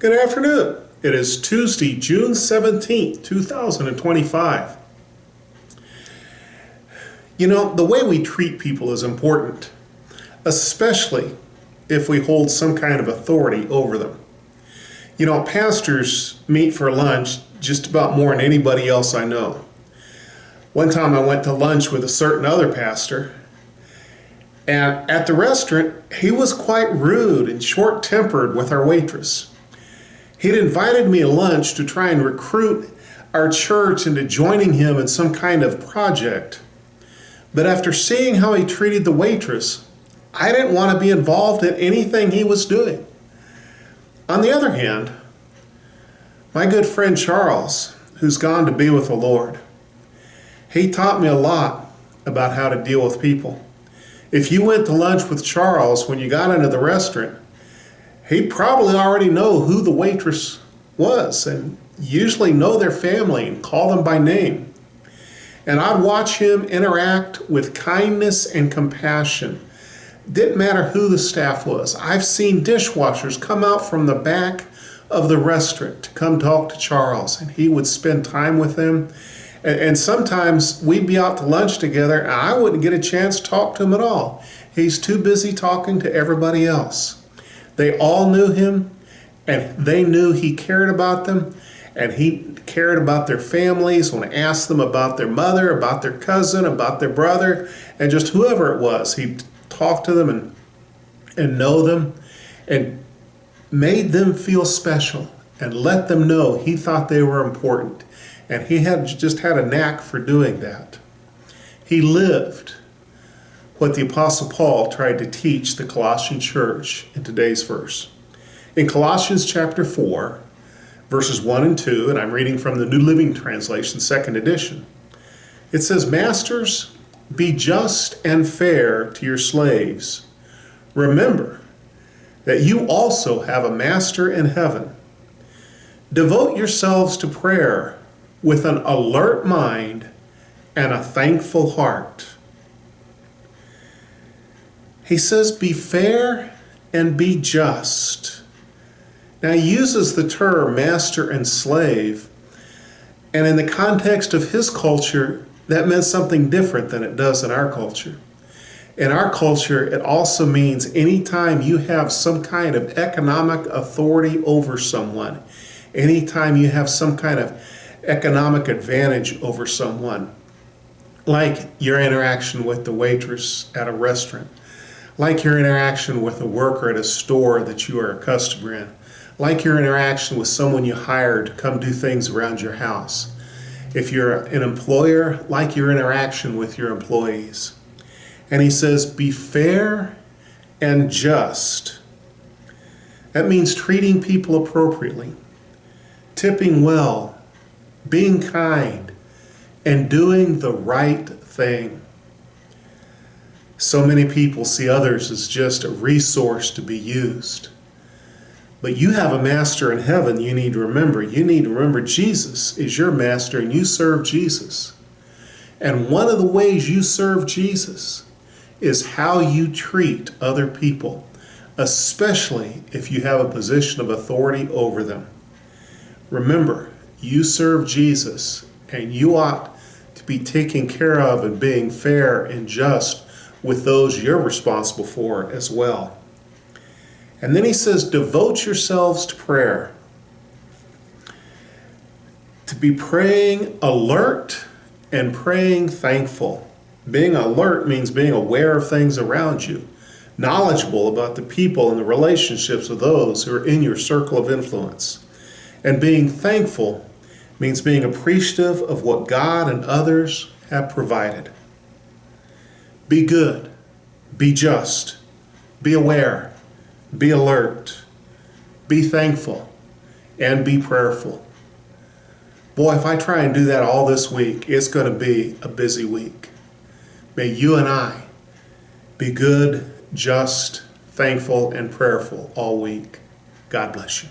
Good afternoon. It is Tuesday, June 17th, 2025. You know, the way we treat people is important, especially if we hold some kind of authority over them. You know, pastors meet for lunch just about more than anybody else I know. One time I went to lunch with a certain other pastor, and at the restaurant, he was quite rude and short-tempered with our waitress. He'd invited me to lunch to try and recruit our church into joining him in some kind of project. But after seeing how he treated the waitress, I didn't want to be involved in anything he was doing. On the other hand, my good friend Charles, who's gone to be with the Lord, he taught me a lot about how to deal with people. If you went to lunch with Charles when you got into the restaurant, he'd probably already know who the waitress was and usually know their family and call them by name. And I'd watch him interact with kindness and compassion. Didn't matter who the staff was. I've seen dishwashers come out from the back of the restaurant to come talk to Charles, and he would spend time with them. And sometimes we'd be out to lunch together, and I wouldn't get a chance to talk to him at all. He's too busy talking to everybody else. They all knew him, and they knew he cared about them, and he cared about their families. When I asked them about their mother, about their cousin, about their brother, and just whoever it was, he'd talk to them and know them and made them feel special and let them know he thought they were important. And he had just had a knack for doing that. He lived what the Apostle Paul tried to teach the Colossian church in today's verse. In Colossians chapter 4, verses 1 and 2, and I'm reading from the New Living Translation, second edition, it says, "Masters, be just and fair to your slaves. Remember that you also have a master in heaven. Devote yourselves to prayer with an alert mind and a thankful heart." He says, be fair and be just. Now, he uses the term master and slave, and in the context of his culture, that meant something different than it does in our culture. In our culture, it also means anytime you have some kind of economic authority over someone, anytime you have some kind of economic advantage over someone, like your interaction with the waitress at a restaurant, like your interaction with a worker at a store that you are a customer in, like your interaction with someone you hired to come do things around your house. If you're an employer, like your interaction with your employees. And he says, be fair and just. That means treating people appropriately, tipping well, being kind, and doing the right thing. So many people see others as just a resource to be used. But you have a master in heaven you need to remember. You need to remember Jesus is your master and you serve Jesus. And one of the ways you serve Jesus is how you treat other people, especially if you have a position of authority over them. Remember, you serve Jesus and you ought to be taken care of and being fair and just with those you're responsible for as well. And then he says, devote yourselves to prayer. To be praying alert and praying thankful. Being alert means being aware of things around you, knowledgeable about the people and the relationships of those who are in your circle of influence. And being thankful means being appreciative of what God and others have provided. Be good, be just, be aware, be alert, be thankful, and be prayerful. Boy, if I try and do that all this week, it's going to be a busy week. May you and I be good, just, thankful, and prayerful all week. God bless you.